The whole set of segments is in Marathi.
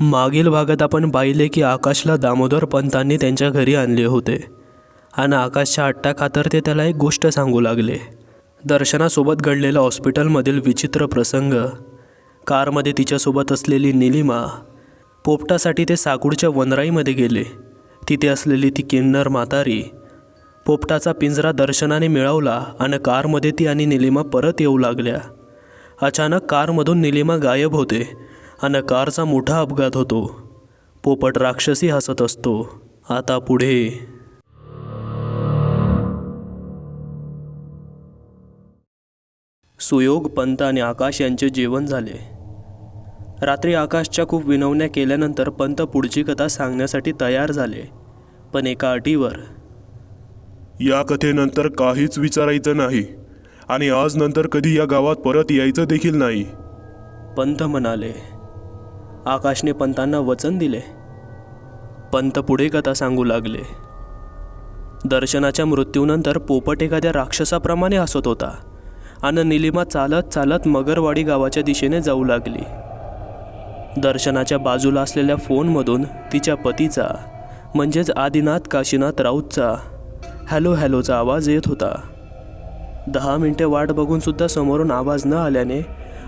मागील भागात आपण पाहिले की आकाशला दामोदर पंतांनी त्यांच्या घरी आणले होते आणि आकाशच्या हट्टाखातर ते त्याला एक गोष्ट सांगू लागले. दर्शनासोबत घडलेला हॉस्पिटलमधील विचित्र प्रसंग, कारमध्ये तिच्यासोबत असलेली निलिमा, पोपटासाठी ते साकूडच्या वनराईमध्ये गेले, तिथे असलेली ती किन्नर म्हातारी, पोपटाचा पिंजरा दर्शनाने मिळवला आणि कारमध्ये ती आणि निलिमा परत येऊ लागल्या. अचानक कारमधून निलिमा गायब होते आणि कारचा मोठा अपघात होतो. पोपट राक्षसी हसत असतो. आता पुढे. सुयोग, पंत आणि आकाश यांचे जेवण झाले. रात्री आकाशच्या खूप विनवण्या केल्यानंतर पंत पुढची कथा सांगण्यासाठी तयार झाले, पण एका अटीवर. या कथेनंतर काहीच विचारायचं नाही आणि आज नंतर कधी या गावात परत यायचं देखील नाही, पंत म्हणाले. आकाशने पंतांना वचन दिले. पंत पुढे कथा सांगू लागले. दर्शनाच्या मृत्यूनंतर पोपट एखाद्या राक्षसाप्रमाणे हसत होता आणि निलिमा चालत चालत मगरवाडी गावाच्या दिशेने जाऊ लागली. दर्शनाच्या बाजूला असलेल्या फोनमधून तिच्या पतीचा म्हणजेच आदिनाथ काशीनाथ राऊतचा हॅलो हॅलोचा आवाज येत होता. 10 मिनिटे वाट बघूनसुद्धा समोरून आवाज न आल्याने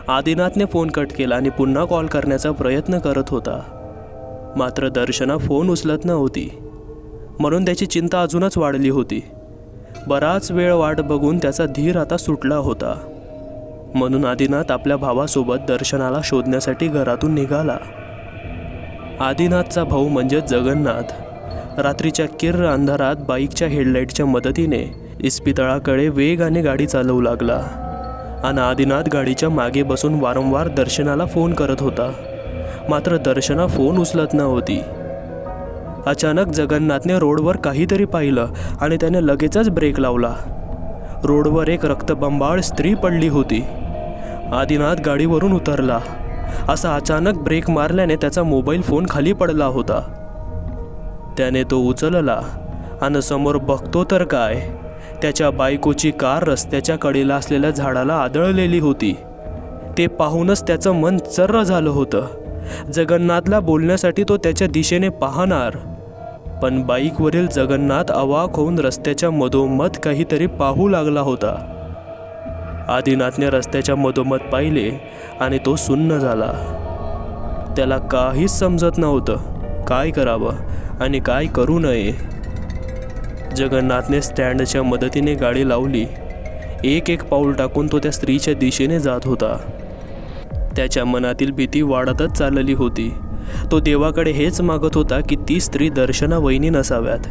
आदिनाथने फोन कट केला आणि पुन्हा कॉल करण्याचा प्रयत्न करत होता. मात्र दर्शना फोन उचलत नव्हती, म्हणून त्याची चिंता अजूनच वाढली होती. बराच वेळ वाट बघून त्याचा धीर आता सुटला होता. म्हणून आदिनाथ आपल्या भावासोबत दर्शनाला शोधण्यासाठी घरातून निघाला. आदिनाथचा भाऊ म्हणजे जगन्नाथ रात्रीच्या किर्र अंधारात बाईकच्या हेडलाईटच्या मदतीने इस्पितळाकडे वेगाने गाडी चालवू लागला आणि आदिनाथ गाडीच्या मागे बसून वारंवार दर्शनाला फोन करत होता. मात्र दर्शना फोन उचलत नव्हती. अचानक जगन्नाथने रोडवर काहीतरी पाहिलं आणि त्याने लगेचच ब्रेक लावला. रोडवर एक रक्तबंबाळ स्त्री पडली होती. आदिनाथ गाडीवरून उतरला. असा अचानक ब्रेक मारल्याने त्याचा मोबाईल फोन खाली पडला होता. त्याने तो उचलला आणि समोर बघतो तर काय, त्याच्या बायकोची कार रस्त्याच्या कडेला असलेल्या झाडाला आदळलेली होती. ते पाहूनच त्याचं मन चर्र झालं होतं. जगन्नाथला बोलण्यासाठी तो त्याच्या दिशेने पाहणार, पण बाईकवरील जगन्नाथ अवाक होऊन रस्त्याच्या मधोमध काहीतरी पाहू लागला होता. आदिनाथने रस्त्याच्या मधोमध पाहिले आणि तो सुन्न झाला. त्याला काहीच समजत नव्हतं काय करावं आणि काय करू नये. जगन्नाथने स्टँडच्या मदतीने गाडी लावली. एक पाऊल टाकून तो त्या स्त्रीच्या दिशेने जात होता. त्याच्या मनातील भीती वाढतच चालली होती. तो देवाकडे हेच मागत होता की ती स्त्री दर्शना वहिनी नसाव्यात.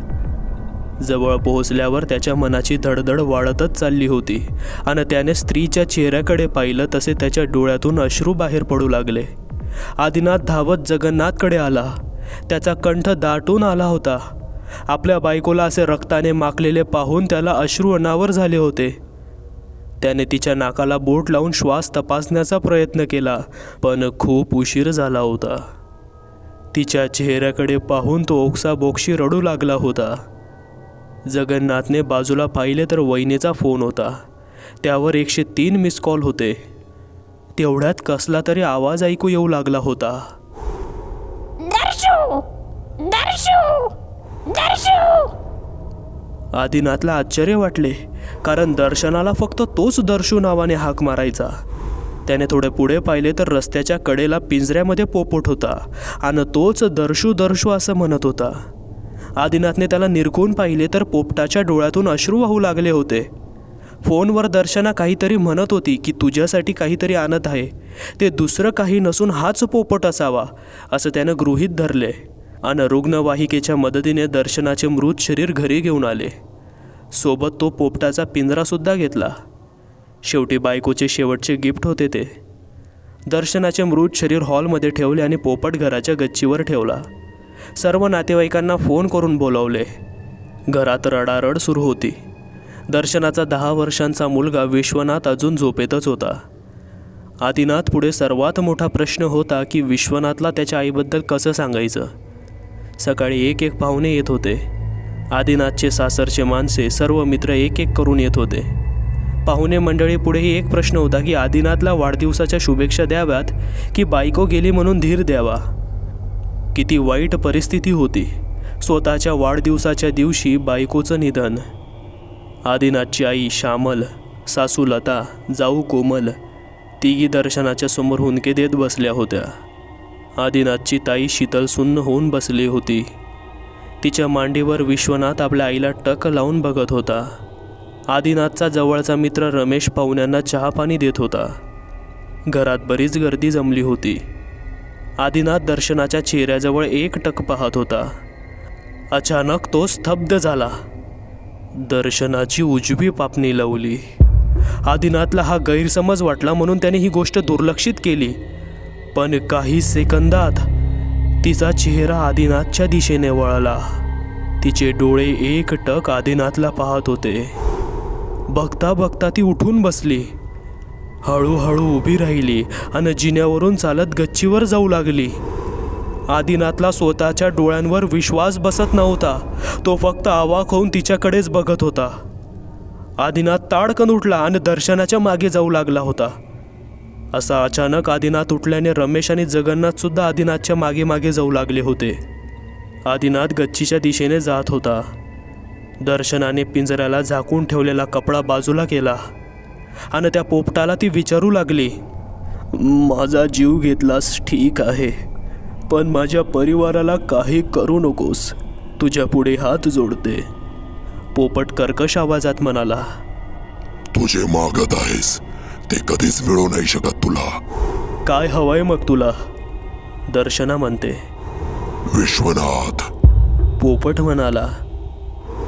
जवळ पोहोचल्यावर त्याच्या मनाची धडधड वाढतच चालली होती आणि त्याने स्त्रीच्या चेहऱ्याकडे पाहिलं तसे त्याच्या डोळ्यातून अश्रू बाहेर पडू लागले. आदिनाथ धावत जगन्नाथकडे आला. त्याचा कंठ दाटून आला होता. आपल्या बायकोला असे रक्ताने माखलेले पाहून त्याला अश्रू अनावर झाले होते. त्याने तिच्या नाकाला बोट लावून श्वास तपासण्याचा प्रयत्न केला, पण खूप उशीर झाला होता. तिच्या चेहऱ्याकडे पाहून तो ओक्साबोक्शी रडू लागला होता. जगन्नाथने बाजूला पाहिले तर वहिनीचा फोन होता. त्यावर 103 मिस कॉल होते. तेवढ्यात कसला तरी आवाज ऐकू येऊ लागला होता. दर्शू, दर्शू, दर्शू. आदिनाथला आश्चर्य वाटले, कारण दर्शनाला फक्त तोच दर्शू नावाने हाक मारायचा. त्याने थोडे पुढे पाहिले तर रस्त्याच्या कडेला पिंजऱ्यामध्ये पोपट होता आणि तोच दर्शू दर्शू असं म्हणत होता. आदिनाथने त्याला निरखून पाहिले तर पोपटाच्या डोळ्यातून अश्रू वाहू लागले होते. फोनवर दर्शना काहीतरी म्हणत होती की तुझ्यासाठी काहीतरी आणत आहे, ते दुसरं काही नसून हाच पोपट असावा असं त्यानं गृहीत धरले आणि रुग्णवाहिकेच्या मदतीने दर्शनाचे मृत शरीर घरी घेऊन आले. सोबत तो पोपटाचा पिंजरासुद्धा घेतला. शेवटी बायकोचे शेवटचे गिफ्ट होते ते. दर्शनाचे मृत शरीर हॉलमध्ये ठेवले आणि पोपट घराच्या गच्चीवर ठेवला. सर्व नातेवाईकांना फोन करून बोलावले. घरात रडारड सुरू होती. दर्शनाचा 10 वर्षांचा मुलगा विश्वनाथ अजून झोपेतच होता. आदिनाथ पुढे सर्वात मोठा प्रश्न होता की विश्वनाथला त्याच्या आईबद्दल कसं सांगायचं. सकाळी एक पाहुणे येत होते. आदिनाथचे सासरचे माणसे, सर्व मित्र एक करून येत होते. पाहुणे मंडळी पुढेही एक प्रश्न होता की आदिनाथला वाढदिवसाच्या शुभेच्छा द्याव्यात की बायको गेली म्हणून धीर द्यावा. किती वाईट परिस्थिती होती. स्वतःच्या वाढदिवसाच्या दिवशी बायकोचं निधन. आदिनाथची आई श्यामल, सासू लता, जाऊ कोमल तिघी दर्शनाच्या समोर हुंदके देत बसल्या होत्या. आदिनाथची ताई शीतल सुन्न होऊन बसली होती. तिच्या मांडीवर विश्वनाथ आपल्या आईला टक लावून बघत होता. आदिनाथचा जवळचा मित्र रमेश पाहुण्यांना चहा पाणी देत होता. घरात बरीच गर्दी जमली होती. आदिनाथ दर्शनाच्या चेहऱ्याजवळ एकटक पाहत होता. अचानक तो स्तब्ध झाला. दर्शनाची उजवी पापणी लावली. आदिनाथला हा गैरसमज वाटला म्हणून त्याने ही गोष्ट दुर्लक्षित केली. पण काही सेकंदात तिचा चेहरा आदिनाथच्या दिशेने वळला. तिचे डोळे एकटक आदिनाथला पाहत होते. बघता बघता ती उठून बसली. हळूहळू उभी राहिली आणि जिन्यावरून चालत गच्चीवर जाऊ लागली. आदिनाथला स्वतःच्या डोळ्यांवर विश्वास बसत नव्हता. तो फक्त अवाक होऊन तिच्याकडेच बघत होता. आदिनाथ ताडकन उठला आणि दर्शनाच्या मागे जाऊ लागला होता. असा अचानक आदिनाथ उठल्याने रमेश आणि जगन्नाथ सुद्धा आदिनाथच्या मागे मागे जाऊ लागले होते. आदिनाथ गच्चीच्या दिशेने जात होता. दर्शनाने पिंजऱ्याला झाकून ठेवलेला कपडा बाजूला केला आणि त्या पोपटाला ती विचारू लागली, माझा जीव घेतलास ठीक आहे, पण माझ्या परिवाराला काही करू नकोस. तुझ्या पुढे हात जोडते. पोपट कर्कश आवाजात म्हणाला, तू जे मागत आहेस ते कधीच मिळू नाही शकत तुला. काय हवंय मग तुला? दर्शना म्हणते. विश्वनाथ. पोपट म्हणाला,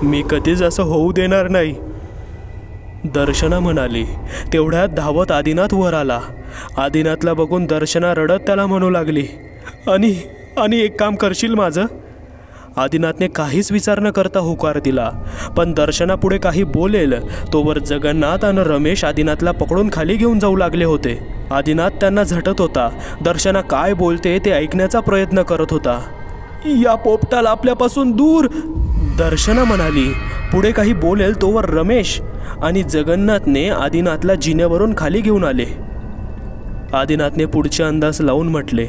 मी कधीच असं होऊ देणार नाही. दर्शना म्हणाली. तेवढ्यात धावत आदिनाथ वर आला. आदिनाथला बघून दर्शना रडत त्याला म्हणू लागली, आणि एक काम करशील माझं? आदिनाथने काहीच विचार न करता होकार दिला. पण दर्शना पुढे काही बोलेल तोवर जगन्नाथ आणि रमेश आदिनाथला पकडून खाली घेऊन जाऊ लागले होते. आदिनाथ त्यांना झटत होता. दर्शना काय बोलते ते ऐकण्याचा प्रयत्न करत होता. या पोपटाला आपल्यापासून दूर, दर्शना म्हणाली. पुढे काही बोलेल तोवर रमेश आणि जगन्नाथने आदिनाथला जिन्यावरून खाली घेऊन आले. आदिनाथने पुढचे अंदाज लावून म्हटले,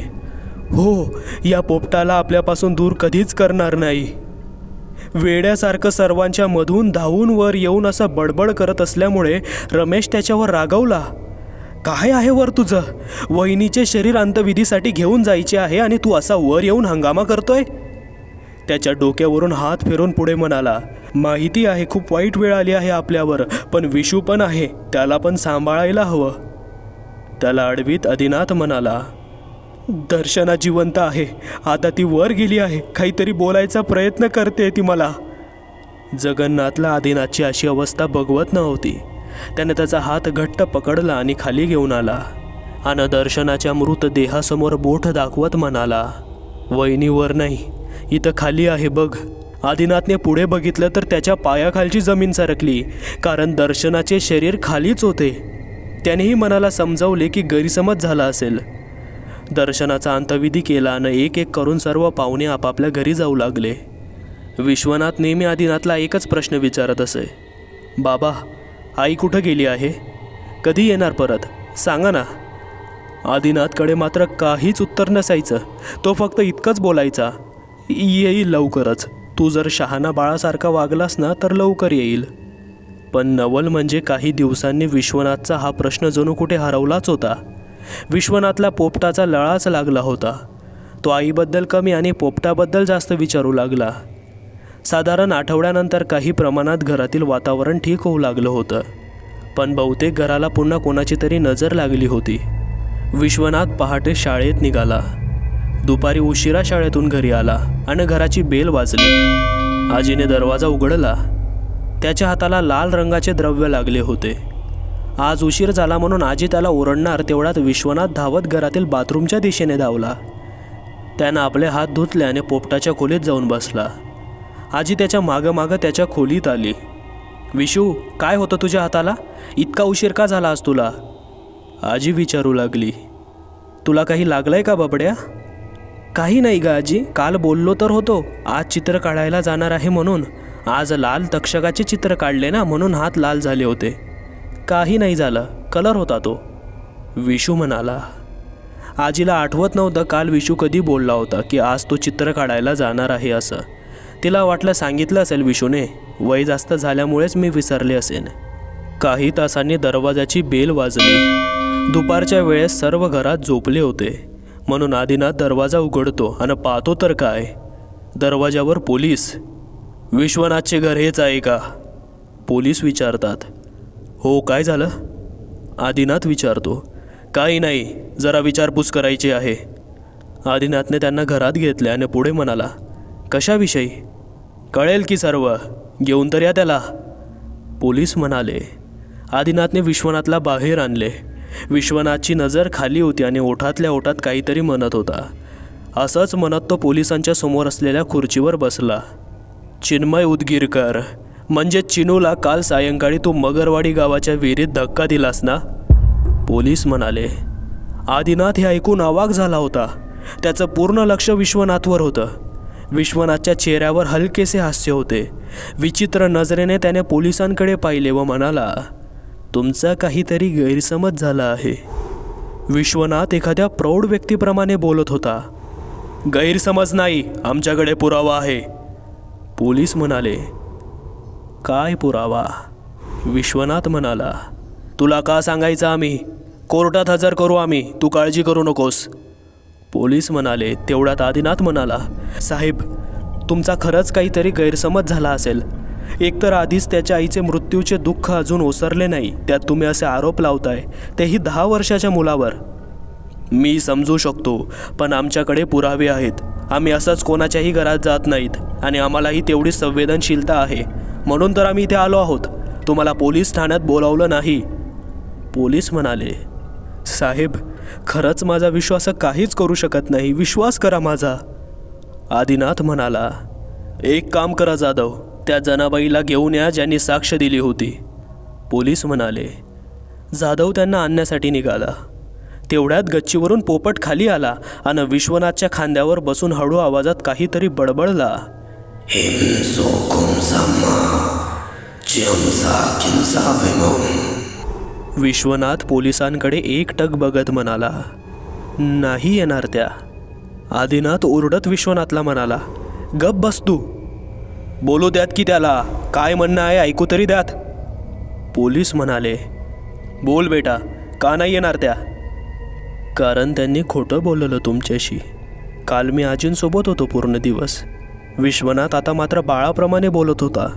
हो, या पोपटाला आपल्यापासून दूर कधीच करणार नाही. वेड्यासारखं सर्वांच्या मधून धावून वर येऊन असं बडबड करत असल्यामुळे रमेश त्याच्यावर रागावला. काय आहे वर तुझं? वहिनीचे शरीर अंत्यविधीसाठी घेऊन जायचे आहे आणि तू असा वर येऊन हंगामा करतोय? त्याच्या डोक्यावरून हात फिरून पुढे म्हणाला, माहिती आहे खूप वाईट वेळ आली आहे आपल्यावर, पण विशू पण आहे, त्याला पण सांभाळायला हवं. त्याला अडवीत आदिनाथ म्हणाला, दर्शना जिवंत आहे, आता ती वर गेली आहे, काहीतरी बोलायचा प्रयत्न करते ती मला. जगन्नाथला आदिनाथची अशी अवस्था बघवत नव्हती. त्याने त्याचा हात घट्ट पकडला आणि खाली घेऊन आला आणि दर्शनाच्या मृतदेहासमोर बोट दाखवत म्हणाला, वहिनीवर नाही, इथं खाली आहे बघ. आदिनाथने पुढे बघितलं तर त्याच्या पायाखालची जमीन सरकली, कारण दर्शनाचे शरीर खालीच होते. त्यानेही मनाला समजावले की गैरसमज झाला असेल. दर्शनाचा अंत्यविधी केला आणि एक एक करून सर्व पाहुणे आपापल्या घरी जाऊ लागले. विश्वनाथ नेहमी आदिनाथला एकच प्रश्न विचारत असे, बाबा, आई कुठं गेली आहे? कधी येणार परत? सांगा ना. आदिनाथकडे मात्र काहीच उत्तर नसायचं. तो फक्त इतकंच बोलायचा, येईल लवकरच. तू जर शहाणा बाळासारखा वागलास ना तर लवकर येईल. पण नवल म्हणजे काही दिवसांनी विश्वनाथचा हा प्रश्न जणू कुठे हरवलाच होता. विश्वनाथला पोपटाचा लळाच लागला होता. तो आईबद्दल कमी आणि पोपटाबद्दल जास्त विचारू लागला. साधारण आठवड्यानंतर काही प्रमाणात घरातील वातावरण ठीक होऊ लागलं होतं. पण बहुतेक घराला पुन्हा कोणाची तरी नजर लागली होती. विश्वनाथ पहाटे शाळेत निघाला. दुपारी उशिरा शाळेतून घरी आला आणि घराची बेल वाजली. आजीने दरवाजा उघडला. त्याच्या हाताला लाल रंगाचे द्रव्य लागले होते. आज उशीर झाला म्हणून आजी त्याला ओरडणार तेवढ्यात विश्वनाथ धावत घरातील बाथरूमच्या दिशेने धावला. त्यानं आपले हात धुतले आणि पोपटाच्या खोलीत जाऊन बसला. आजी त्याच्या मागं त्याच्या खोलीत आली. विशू, काय होतं तुझ्या हाताला? इतका उशीर का झाला आज तुला? आजी विचारू लागली. तुला काही लागलंय का बाबड्या? काही नाही ग आजी, काल बोललो तर होतो आज चित्र काढायला जाणार आहे म्हणून. आज लाल तक्षकाचे चित्र काढले ना, म्हणून हात लाल झाले होते. काही नाही झालं, कलर होता तो, विशू म्हणाला. आजीला आठवत नव्हतं काल विशू कधी बोलला होता की आज तो चित्र काढायला जाणार आहे असं. तिला वाटलं सांगितलं असेल विशूने, वय जास्त झाल्यामुळेच मी विसरले असेन. काही तासांनी दरवाजाची बेल वाजली. दुपारच्या वेळेस सर्व घरात झोपले होते, म्हणून आदिनाथ दरवाजा उघडतो आणि पाहतो तर काय, दरवाजावर पोलीस. विश्वनाथचे घर हेच आहे का? पोलीस विचारतात. हो, काय झालं? आदिनाथ विचारतो. काही नाही, जरा विचारपूस करायची आहे. आदिनाथने त्यांना घरात घेतले आणि पुढे म्हणाला, कशाविषयी? कळेल की सर्व, घेऊन तर या त्याला. पोलीस म्हणाले. आदिनाथने विश्वनाथला बाहेर आणले. विश्वनाथची नजर खाली होती आणि ओठातल्या ओठात काहीतरी म्हणत होता. असंच म्हणत तो पोलिसांच्या समोर असलेल्या खुर्चीवर बसला. चिन्मय उदगीरकर, म्हणजे चिनूला काल सायंकाळी तू मगरवाडी गावाच्या विहिरीत धक्का दिलास ना? पोलीस म्हणाले. आदिनाथ हे ऐकून अवाक झाला होता. त्याचं पूर्ण लक्ष विश्वनाथवर होतं. विश्वनाथच्या चेहऱ्यावर हलकेसे हास्य होते. विचित्र नजरेने त्याने पोलिसांकडे पाहिले व म्हणाला, तुमचा काहीतरी गैरसमज झाला आहे. विश्वनाथ एखाद्या प्रौढ व्यक्तीप्रमाणे बोलत होता. गैरसमज नाही, आमच्याकडे पुरावा आहे. पोलीस म्हणाले. काय पुरावा? विश्वनाथ म्हणाला. तुला का सांगायचं आम्ही? कोर्टात हजर करू आम्ही, तू काळजी करू नकोस. पोलीस म्हणाले. तेवढ्यात आदिनाथ म्हणाला, साहेब, तुमचा खरंच काहीतरी गैरसमज झाला असेल. एकतर आधीच त्याच्या आईचे मृत्यूचे दुःख अजून ओसरले नाही, त्यात तुम्ही असे आरोप लावताय, तेही 10 वर्षाच्या मुलावर. मी समजू शकतो, पण आमच्याकडे पुरावे आहेत. आम्ही असंच कोणाच्याही घरात जात नाहीत आणि आम्हालाही तेवढी संवेदनशीलता आहे, म्हणून तर आम्ही इथे आलो आहोत. तुम्हाला पोलीस ठाण्यात बोलावलं नाही. पोलीस म्हणाले. साहेब, खरंच माझा विश्वास काहीच करू शकत नाही, विश्वास करा माझा. आदिनाथ म्हणाला. एक काम करा जाधव, त्या जनाबाईला घेऊन या ज्यांनी साक्ष दिली होती. पोलीस म्हणाले. जाधव त्यांना आणण्यासाठी निघाला. तेवढ्यात गच्चीवरून पोपट खाली आला आणि विश्वनाथच्या खांद्यावर बसून हळू आवाजात काहीतरी बडबडला. विश्वनाथ पोलिसांकडे एकटक बघत म्हणाला, नाही येणार त्या. आदिनाथ ओरडत विश्वनाथला म्हणाला, गप बस तू. बोलू द्यात की त्याला, काय म्हणणं आहे ऐकू तरी द्यात. पोलीस म्हणाले. बोल बेटा, का नाही येणार त्या? कारण त्यांनी खोटं बोललं तुमच्याशी. काल मी आजींसोबत होतो पूर्ण दिवस. विश्वनाथ आता मात्र बाळाप्रमाणे बोलत होता.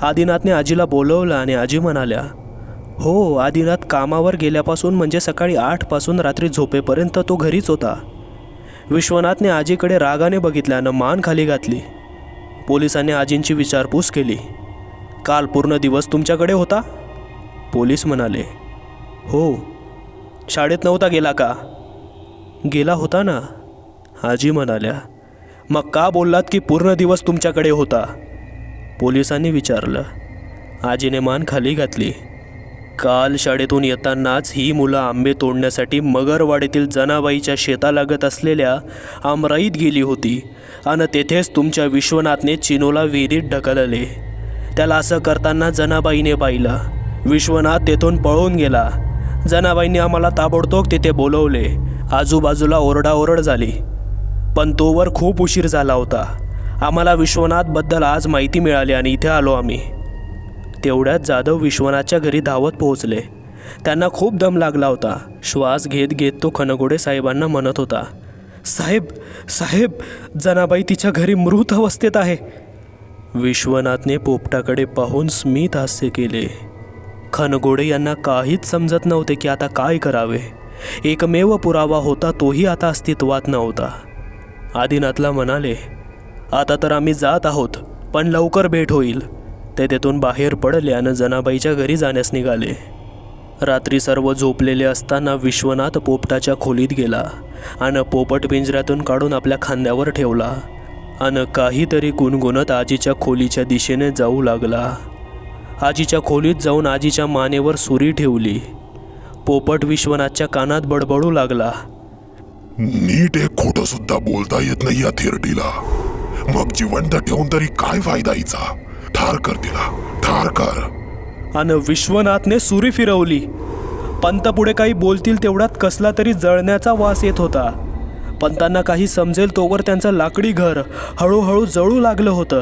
आदिनाथने आजीला बोलवलं आणि आजी म्हणाल्या, हो, आदिनाथ कामावर गेल्यापासून म्हणजे सकाळी 8 पासून रात्री झोपेपर्यंत तो घरीच होता. विश्वनाथने आजीकडे रागाने बघितल्यानं मान खाली घातली. पोलिसांनी आजींची विचारपूस केली. काल पूर्ण दिवस तुमच्याकडे होता? पोलीस म्हणाले. हो. शाळेत नव्हता गेला का? गेला होता ना, आजी म्हणाल्या. मग का बोललात की पूर्ण दिवस तुमच्याकडे होता? पोलिसांनी विचारलं. आजीने मान खाली घातली. काल शाळेतून येतानाच ही मुलं आंबे तोडण्यासाठी मगरवाडीतील जनाबाईच्या शेतालागत असलेल्या आमराईत गेली होती आणि तेथेच तुमच्या विश्वनाथने चिनूला विहिरीत ढकलले. त्याला असं करताना जनाबाईने पाहिलं. विश्वनाथ तेथून पळून गेला. जनाबाईंनी आम्हाला ताबडतोब तिथे बोलवले. आजूबाजूला ओरडाओरड झाली, पण तोवर खूप उशीर झाला होता. आम्हाला विश्वनाथबद्दल आज माहिती मिळाली आणि इथे आलो आम्ही. तेवढ्यात जाधव विश्वनाथच्या घरी धावत पोहोचले. त्यांना खूप दम लागला होता. श्वास घेत घेत तो खनगोडे साहेबांना म्हणत होता, साहेब, साहेब, जनाबाई तिच्या घरी मृत अवस्थेत आहे. विश्वनाथने पोपटाकडे पाहून स्मित हास्य केले. खनगोडे यांना काहीच समजत नव्हते की आता काय करावे. एकमेव पुरावा होता, तोही आता अस्तित्वात नव्हता. आदिनाथला म्हणाले, आता तर आम्ही जात आहोत, पण लवकर भेट होईल. ते तेथून बाहेर पडले आणि जनाबाईच्या घरी जाण्यास निघाले. रात्री सर्व झोपलेले असताना विश्वनाथ पोपटाच्या खोलीत गेला आणि पोपट पिंजऱ्यातून काढून आपल्या खांद्यावर ठेवला आणि काहीतरी गुणगुणत आजीच्या खोलीच्या दिशेने जाऊ लागला. आजीच्या खोलीत जाऊन आजीच्या मानेवर सुरी ठेवली. पोपट विश्वनाथच्या कानात बडबडू लागला, नीट एक खोटं सुद्धा बोलता येत नाही या थिरडीला. मग जिवंत ठेवून तरी काय फायदा हिचा? ठार कर तिला, ठार कर. आणि विश्वनाथने सुरी फिरवली. पंत पुढे काही बोलतील तेवढ्यात कसला तरी जळण्याचा वास येत होता. पंतांना काही समजेल तोवर त्यांचं लाकडी घर हळूहळू जळू लागलं होतं.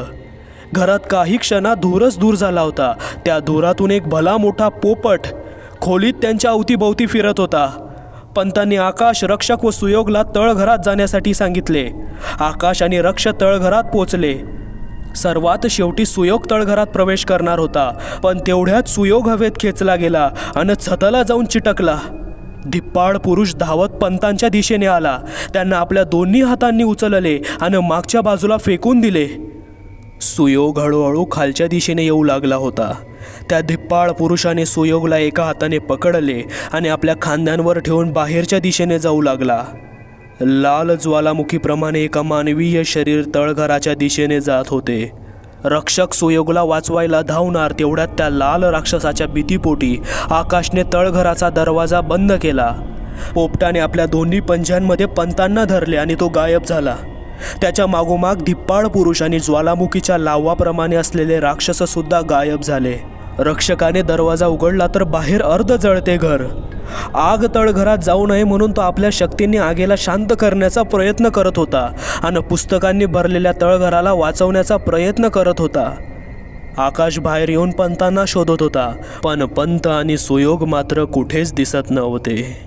घरात काही क्षणात धूरच दूर झाला होता. त्या धुरातून एक भला मोठा पोपट खोलीत त्यांच्या अवतीभोवती फिरत होता. पंतांनी आकाश, रक्षक व सुयोगला तळघरात जाण्यासाठी सांगितले. आकाश आणि रक्ष तळघरात पोचले. सर्वात शेवटी सुयोग तळघरात प्रवेश करणार होता, पण तेवढ्यात सुयोग हवेत खेचला गेला आणि छताला जाऊन चिटकला. धिप्पाड पुरुष धावत पंतांच्या दिशेने आला. त्यांना आपल्या दोन्ही हातांनी उचलले आणि मागच्या बाजूला फेकून दिले. सुयोग हळूहळू खालच्या दिशेने येऊ लागला होता. त्या धिप्पाड पुरुषाने सुयोगला एका हाताने पकडले आणि आपल्या खांद्यांवर ठेवून बाहेरच्या दिशेने जाऊ लागला. लाल ज्वालामुखीप्रमाणे एका मानवीय शरीर तळघराच्या दिशेने जात होते. रक्षक सुयोगला वाचवायला धावणार तेवढ्यात त्या लाल राक्षसाच्या भीतीपोटी आकाशने तळघराचा दरवाजा बंद केला. पोपटाने आपल्या दोन्ही पंजांमध्ये पंतांना धरले आणि तो गायब झाला. त्याच्या मागोमाग धिप्पाड पुरुष आणि ज्वालामुखीच्या लावाप्रमाणे असलेले राक्षससुद्धा गायब झाले. रक्षकाने दरवाजा उघडला तर बाहेर अर्ध जळते घर. आग तळघरात जाऊ नये म्हणून तो आपल्या शक्तीने आगीला शांत करण्याचा प्रयत्न करत होता आणि पुस्तकांनी भरलेल्या तळघराला वाचवण्याचा प्रयत्न करत होता. आकाश बाहेर येऊन पंतांना शोधत होता, पण पंत आणि सुयोग मात्र कुठेच दिसत नव्हते.